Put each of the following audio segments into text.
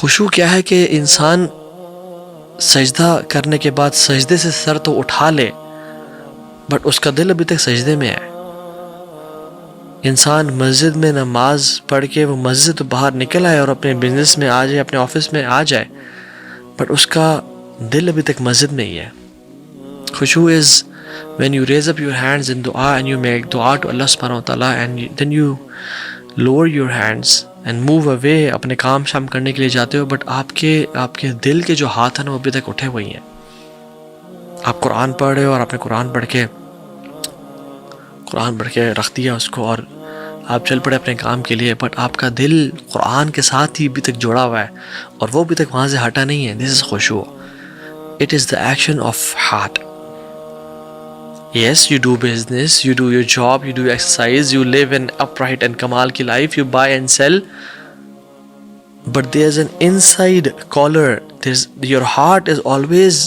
خشوع کیا ہے کہ انسان سجدہ کرنے کے بعد سجدے سے سر تو اٹھا لے بٹ اس کا دل ابھی تک سجدے میں ہے. انسان مسجد میں نماز پڑھ کے وہ مسجد تو باہر نکل آئے اور اپنے بزنس میں آ جائے، اپنے آفس میں آ جائے، بٹ اس کا دل ابھی تک مسجد میں ہی ہے. خشوع is when you raise up your hands in dua and you make dua to Allah subhanahu wa ta'ala and then you lower your hands and move away، اپنے کام شام کرنے کے لیے جاتے ہو بٹ آپ کے دل کے جو ہاتھ ہیں نا وہ ابھی تک اٹھے ہوئے ہیں. آپ قرآن پڑھ رہے ہو اور آپ نے قرآن پڑھ کے رکھ دیا اس کو اور آپ چل پڑے اپنے کام کے لیے، بٹ آپ کا دل قرآن کے ساتھ ہی ابھی تک جڑا ہوا ہے اور وہ ابھی تک وہاں سے ہٹا نہیں ہے. This is خشوع. It is the action of heart. Yes, you do business, you do your job, you do exercise, you live an upright and kamal ki life, you buy and sell, but there's an inside caller. Your heart is always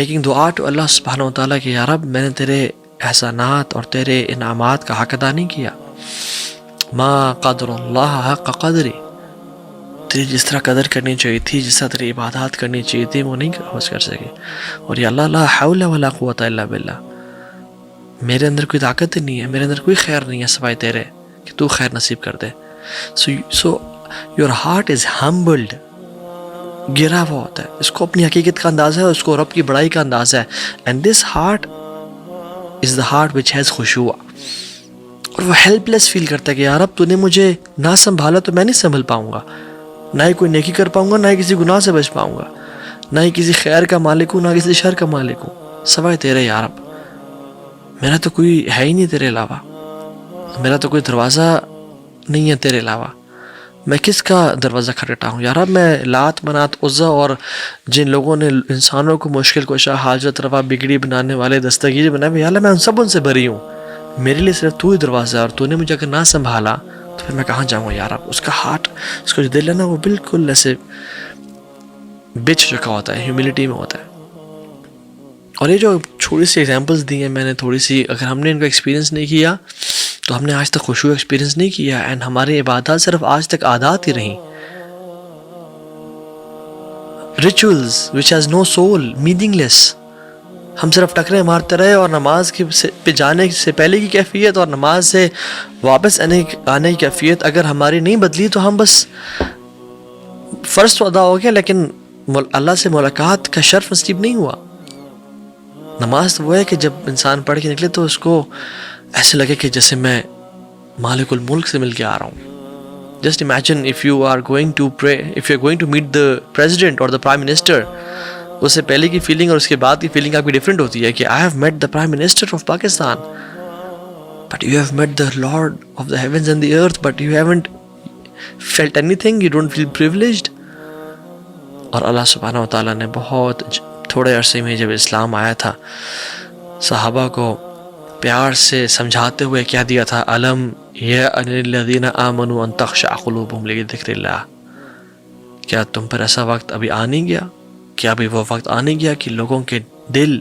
making dua to Allah subhanahu wa ta'ala کہ یا رب میں نے تیرے احسانات اور تیرے انعامات کا حق ادا نہیں کیا. ما قدر اللہ حق قدری، تیری جس طرح قدر کرنی چاہیے تھی، جس طرح تیری عبادات کرنی چاہیے تھی وہ نہیں کر سکے. اور یا اللہ لا حول ولا قوت الا باللہ، میرے اندر کوئی طاقت نہیں ہے، میرے اندر کوئی خیر نہیں ہے سوائے تیرے کہ تو خیر نصیب کر دے. So your heart is humbled, گرا ہوا ہوتا ہے، اس کو اپنی حقیقت کا اندازہ ہے، اس کو رب کی بڑائی کا اندازہ ہے. And this heart is the heart which has خشوع. اور وہ ہیلپ لیس فیل کرتا ہے کہ یا رب تو نے مجھے نہ سنبھالا تو میں نہیں سنبھل پاؤں گا، نہ ہی کوئی نیکی کر پاؤں گا، نہ ہی کسی گناہ سے بچ پاؤں گا، نہ ہی کسی خیر کا مالک ہوں، نہ کسی شر کا مالک ہوں سوائے تیرے. یا رب میرا تو کوئی ہے ہی نہیں تیرے علاوہ، میرا تو کوئی دروازہ نہیں ہے تیرے علاوہ، میں کس کا دروازہ کھٹکھٹا ہوں. یا رب میں لات منات عزا اور جن لوگوں نے انسانوں کو مشکل کشا، حاجت روا، بگڑی بنانے والے، دستگیر بنائے، یا اللہ میں ان سب ان سے بری ہوں، میرے لیے صرف تو ہی دروازہ ہے اور تو نے مجھے اگر نہ سنبھالا تو پھر میں کہاں جاؤں گا. یا رب اس کا ہارٹ، اس کا جو دل ہے نا وہ بالکل ایسے بچ چکا ہوتا ہے، ہیوملٹی میں ہوتا ہے. اور یہ جو چھوٹی سی ایگزامپلس دی ہیں میں نے تھوڑی سی، اگر ہم نے ان کو ایکسپیرینس نہیں کیا تو ہم نے آج تک خشوع ایکسپیرینس نہیں کیا. اینڈ ہماری عبادات صرف آج تک عادات ہی رہیں، rituals which has no soul, meaningless. ہم صرف ٹکرے مارتے رہے اور نماز پہ جانے سے پہلے کی کیفیت اور نماز سے واپس آنے کی کیفیت اگر ہماری نہیں بدلی تو ہم بس فرض تو ادا ہو گیا لیکن اللہ سے ملاقات کا شرف نصیب نہیں ہوا. نماز تو وہ ہے کہ جب انسان پڑھ کے نکلے تو اس کو ایسے لگے کہ جیسے میں مالک الملک سے مل کے آ رہا ہوں. Just imagine if you are going to pray, if you are going to meet the president or the prime minister, اس سے پہلے کی فیلنگ اور اس کے بعد کی فیلنگ آپ کی ڈیفرنٹ ہوتی ہے کہ I have met the prime minister of Pakistan, but you have met the Lord of the heavens and the earth, but you haven't felt anything, you don't feel privileged. اور اللہ سبحانہ و تعالیٰ نے بہت تھوڑے عرصے میں جب اسلام آیا تھا صحابہ کو پیار سے سمجھاتے ہوئے کیا دیا تھا، الم یأن للذین آمنوا ان تخشع قلوبہم لذکر اللہ. کیا تم پر ایسا وقت ابھی آ نہیں گیا، کیا ابھی وہ وقت آ نہیں گیا کہ لوگوں کے دل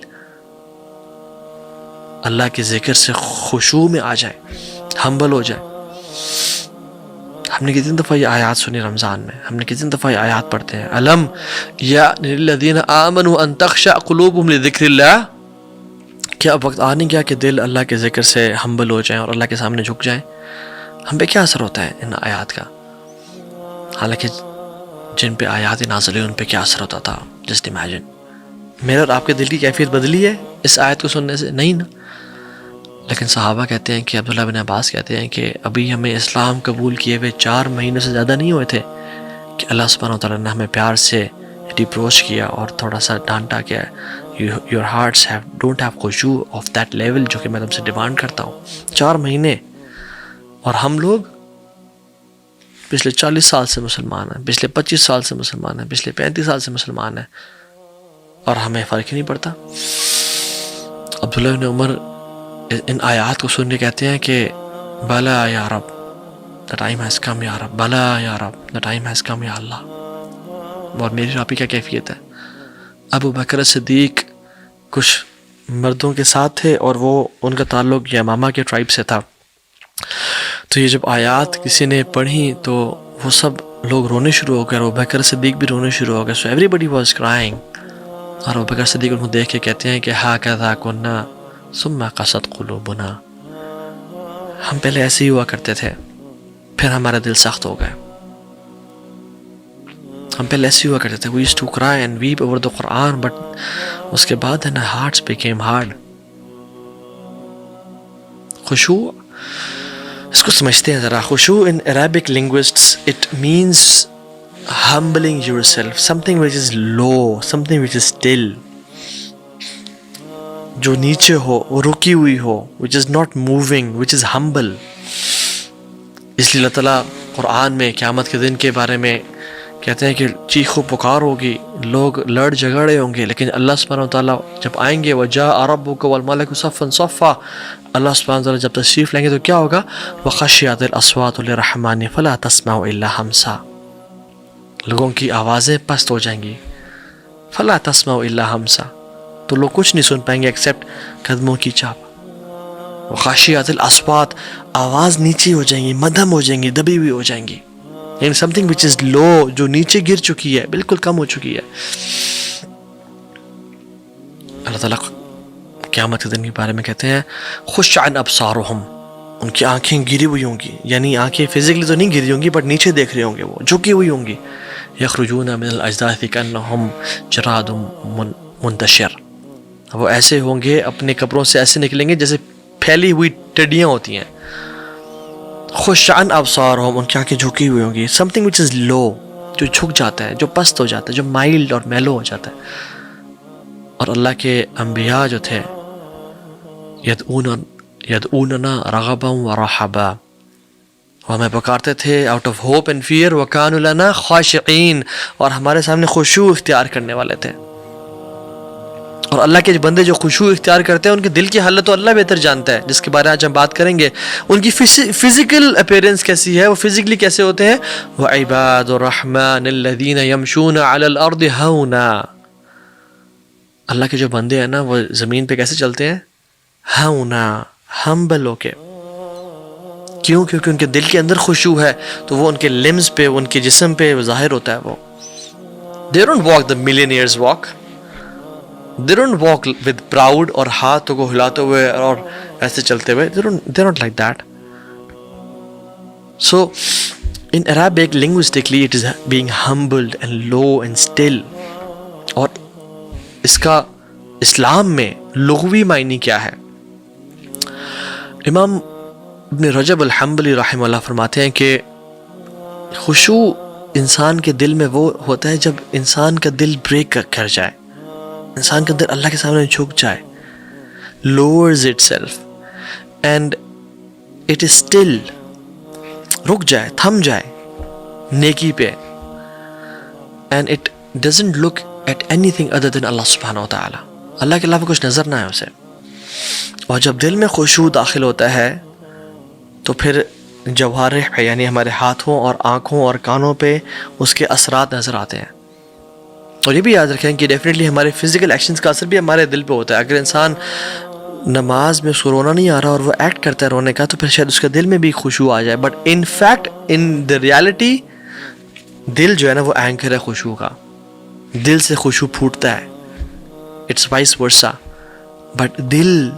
اللہ کے ذکر سے خشوع میں آ جائے، ہمبل ہو جائے. ہم نے کتنی دفعہ یہ آیات سنی رمضان میں، ہم نے کتنی دفعہ یہ آیات پڑھتے ہیں، الم یأن للذین آمنوا ان تخشع قلوبہم لذکر اللہ. کیا وقت آ نہیں گیا کہ دل اللہ کے ذکر سے ہمبل ہو جائیں اور اللہ کے سامنے جھک جائیں. ہم پہ کیا اثر ہوتا ہے ان آیات کا، حالانکہ جن پہ آیات نازل ہوئی ان پہ کیا اثر ہوتا تھا. Just imagine. میرے اور آپ کے دل کی کیفیت بدلی ہے اس آیت کو سننے سے؟ نہیں نا. لیکن صحابہ کہتے ہیں کہ عبداللہ بن عباس کہتے ہیں کہ ابھی ہمیں اسلام قبول کیے ہوئے 4 مہینے سے زیادہ نہیں ہوئے تھے کہ اللہ سبحانہ وتعالیٰ نے ہمیں پیار سے ریپروچ کیا اور تھوڑا سا ڈانٹا کہ your hearts don't have خشوع of that level جو کہ میں تم سے ڈیمانڈ کرتا ہوں. 4 مہینے. اور ہم لوگ پچھلے 40 سال سے مسلمان ہیں، پچھلے 25 سال سے مسلمان ہیں، پچھلے 35 سال سے مسلمان ہیں اور ہمیں فرق ہی نہیں پڑتا. عبداللہ بن عمر ان آیات کو سن کے کہتے ہیں کہ بلا یا رب the time has come یا رب، بلا یا رب the time has come یا اللہ. اور میری آپ کی کیا کیفیت ہے؟ ابو بکر صدیق کچھ مردوں کے ساتھ تھے اور وہ ان کا تعلق یمامہ کے ٹرائب سے تھا. تو یہ جب آیات کسی نے پڑھی تو وہ سب لوگ رونے شروع ہو گئے اور ابوبکر صدیق بھی رونے شروع ہو گئے. So everybody was crying. اور ابوبکر صدیق ان کو دیکھ کے کہتے ہیں کہ ہاکذا کنا ثم قست قلوبنا, ہم پہلے ایسے ہی ہوا کرتے تھے پھر ہمارا دل سخت ہو گئے. ہم پہلے ایسے ہی ہوا کرتے تھے. We used to cry and weep over the Quran, but اس کے بعد our hearts became hard. خشوع, اس کو سمجھتے ہیں ذرا. خشوع in Arabic linguists it means humbling yourself, something which is low, something which is still, جو نیچے ہو, وہ رکی ہوئی ہو, which is not moving, which is humble. اس لیے اللہ تعالیٰ قرآن میں قیامت کے دن کے بارے میں کہتے ہیں کہ چیخ و پکار ہوگی, لوگ لڑ جھگڑے ہوں گے, لیکن اللہ سبحانہ وتعالیٰ جب آئیں گے وَجَاءَ رَبُّكَ وَالْمَلَكُ صَفًّا صَفًّا, اللہ سبحانہ وتعالیٰ جب تشریف لیں گے تو کیا ہوگا؟ وَخَشِعَتِ الْأَصْوَاتُ لِلرَّحْمَنِ فَلَا تَسْمَعُ إِلَّا ہَمْسًا, لوگوں کی آوازیں پست ہو جائیں گی. فَلَا تَسْمَعُ إِلَّا ہَمْسًا, تو لوگ کچھ نہیں سن پائیں گے ایکسیپٹ قدموں کی چاپ. وَخَشِعَتِ الْأَصْوَاتُ, آواز نیچے ہو جائیں گی, مدھم ہو جائیں گی, دبی ہوئی ہو جائیں گی. یعنی سم تھنگ وچ از لو, جو نیچے گر چکی ہے, بالکل کم ہو چکی ہے. اللہ تعالیٰ قیامت کے دن کے بارے میں کہتے ہیں خش عن ابصارہم, ان کی آنکھیں گری ہوئی ہوں گی, یعنی آنکھیں فزیکلی تو نہیں گری ہوں گی بٹ نیچے دیکھ رہے ہوں گے, وہ جھکی ہوئی ہوں گی. یخرجون من الاجداث کانہم جراد منتشر, وہ ایسے ہوں گے اپنے قبروں سے ایسے نکلیں گے جیسے پھیلی ہوئی ٹڈیاں ہوتی ہیں. خش عن ابصارہم, ان کی آنکھیں جھکی ہوئی ہوں گی. سم تھنگ وچ از لو, جو جھک جاتا ہے, جو پست ہو جاتا ہے, جو مائلڈ اور میلو ہو جاتا ہے. اور اللہ کے انبیاء جو تھے یدعوننا رغبا ورحبا, وہ ہمیں پکارتے تھے out of hope and fear. وکانوا لنا خاشعین, اور ہمارے سامنے خشوع اختیار کرنے والے تھے. اور اللہ کے بندے جو خشوع اختیار کرتے ہیں ان کے دل کی حالت تو اللہ بہتر جانتا ہے, جس کے بارے میں آج ہم بات کریں گے. ان کی فزیکل اپیرنس کیسی ہے, وہ فزیکلی کیسے ہوتے ہیں. وعباد الرحمن الذین یمشون علی الارض ہونا, اللہ کے جو بندے ہیں نا وہ زمین پہ کیسے چلتے ہیں؟ ہونا, ہمبل ہو کے. کیوں؟ کیونکہ ان کے دل کے اندر خشوع ہے, تو وہ ان کے لمز پہ, ان کے جسم پہ ظاہر ہوتا ہے. وہ they don't walk the millionaires walk, they don't walk with proud اور ہاتھوں کو ہلاتے ہوئے اور ایسے چلتے ہوئے. they're not like that. So in Arabic linguistically it is being humbled and low and still. اور اس کا اسلام میں لغوی معنی کیا ہے؟ امام ابن رجب الحنبلی رحمہ اللہ فرماتے ہیں کہ خشوع انسان کے دل میں وہ ہوتا ہے جب انسان کا دل بریک کر جائے, انسان کا دل اللہ کے سامنے جھک جائے, lowers itself and it is still, رک جائے, تھم جائے نیکی پہ, and it doesn't look at anything other than Allah سبحانہ و تعالی, اللہ کے علاوہ کچھ نظر نہ آئے اسے. اور جب دل میں خشوع داخل ہوتا ہے تو پھر جوارح پہ, یعنی ہمارے ہاتھوں اور آنکھوں اور کانوں پہ اس کے اثرات نظر آتے ہیں. اور یہ بھی یاد رکھیں کہ ڈیفینیٹلی ہمارے فزیکل ایکشنز کا اثر بھی ہمارے دل پہ ہوتا ہے. اگر انسان نماز میں اس کو رونا نہیں آ رہا اور وہ ایکٹ کرتا ہے رونے کا, تو پھر شاید اس کے دل میں بھی خشوع آ جائے. But in fact in the reality دل جو ہے نا وہ اینکر ہے خشوع کا, دل سے خشوع پھوٹتا ہے. It's vice versa. بٹ دل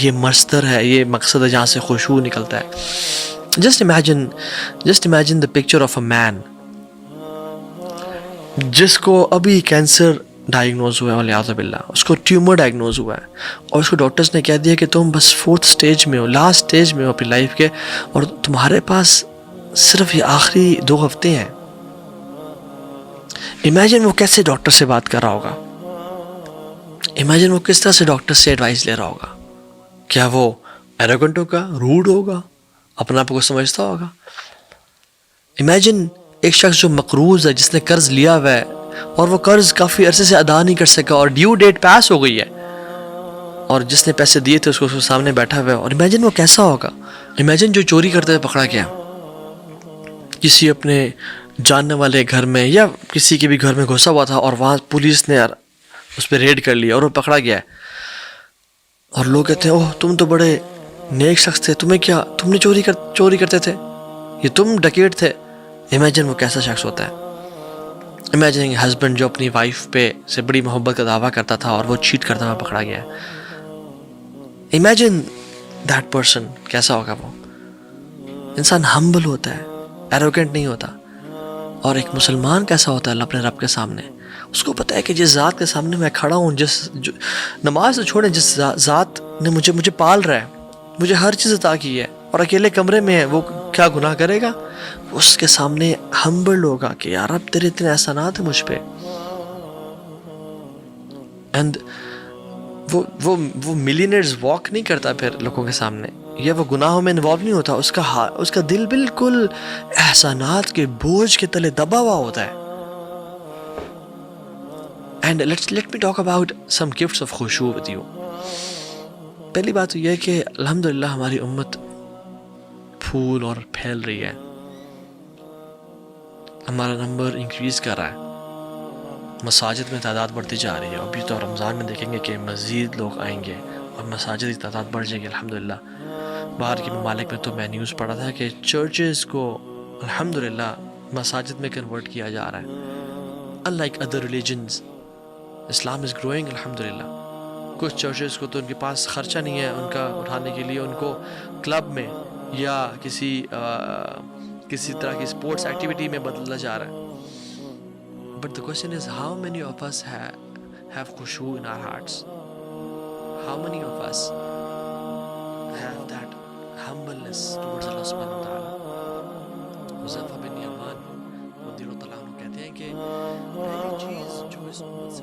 یہ مصدر ہے, یہ مقصد ہے جہاں سے خشوع نکلتا ہے. Just imagine the picture of a man جس کو ابھی کینسر ڈائگنوز ہوا ہے, والعیاذ باللہ, اس کو ٹیومر ڈائگنوز ہوا ہے, اور اس کو ڈاکٹرز نے کہہ دیا کہ تم بس 4th اسٹیج میں ہو, لاسٹ اسٹیج میں ہو اپنی لائف کے, اور تمہارے پاس صرف یہ آخری 2 ہفتے ہیں. امیجن وہ کیسے ڈاکٹر سے بات کر رہا ہوگا, امیجن وہ کس طرح سے ڈاکٹر سے ایڈوائز لے رہا ہوگا. کیا وہ ایروگنٹ ہوگا, روڈ ہوگا, اپنا آپ کو سمجھتا ہوگا؟ امیجن ایک شخص جو مقروض ہے, جس نے قرض لیا ہوا ہے اور وہ قرض کافی عرصے سے ادا نہیں کر سکا اور ڈیو ڈیٹ پاس ہو گئی ہے, اور جس نے پیسے دیے تھے اس کو سامنے بیٹھا ہوا ہے. اور امیجن وہ کیسا ہوگا. امیجن جو چوری کرتے ہوئے پکڑا گیا کسی اپنے جاننے والے گھر میں, یا کسی کے بھی گھر میں گھسا ہوا تھا, اور وہاں پولیس نے اس پہ ریڈ کر لیا اور وہ پکڑا گیا ہے, اور لوگ کہتے ہیں اوہ تم تو بڑے نیک شخص تھے, تمہیں کیا, تم نے چوری کرتے تھے, یہ تم ڈکیٹ تھے, امیجن وہ کیسا شخص ہوتا ہے. امیجن ہسبینڈ جو اپنی وائف پہ سے بڑی محبت کا دعویٰ کرتا تھا اور وہ چیٹ کرتا ہوا پکڑا گیا ہے. امیجن دیٹ پرسن کیسا ہوگا وہ. انسان ہمبل ہوتا ہے, ایروگنٹ نہیں ہوتا. اور ایک مسلمان کیسا ہوتا ہے اپنے رب کے سامنے, اس کو پتہ ہے کہ جس ذات کے سامنے میں کھڑا ہوں, نماز سے چھوڑیں, جس ذات نے مجھے پال رہا ہے, مجھے ہر چیز عطا کی ہے اور اکیلے کمرے میں ہے, وہ کیا گناہ کرے گا. اس کے سامنے ہمبل ہوگا کہ یار اب تیرے اتنے احسانات ہیں مجھ پہ. اینڈ وہ ملینئرز واک نہیں کرتا پھر لوگوں کے سامنے, یا وہ گناہوں میں انوالو نہیں ہوتا. اس کا دل بالکل احسانات کے بوجھ کے تلے دبا ہوا ہوتا ہے. And let me talk about some gifts of خشوع ود یو. پہلی بات تو یہ ہے کہ الحمدللہ ہماری امت پھول اور پھیل رہی ہے, ہمارا نمبر انکریز کر رہا ہے, مساجد میں تعداد بڑھتی جا رہی ہے. ابھی تو رمضان میں دیکھیں گے کہ مزید لوگ آئیں گے اور مساجد کی تعداد بڑھ جائے گی الحمدللہ. باہر کے ممالک میں تو میں نیوز پڑھا تھا کہ چرچز کو الحمدللہ مساجد میں کنورٹ کیا جا رہا ہے. unlike other religions, Islam is growing الحمدللہ. کچھ چرچز کو تو ان کے پاس خرچہ نہیں ہے ان کا اٹھانے کے لیے, ان کو کلب میں یا کسی طرح کی اسپورٹس ایکٹیویٹی میں بدلا جا رہا ہے. But the question is, how many of us have khushu in our hearts? How many of us have that humbleness towards Allah subhanahu wa ta'ala? Huzaifa بن یمان رضی اللہ عنہ کہتے ہیں کہ پہلی چیز جو اس امت سے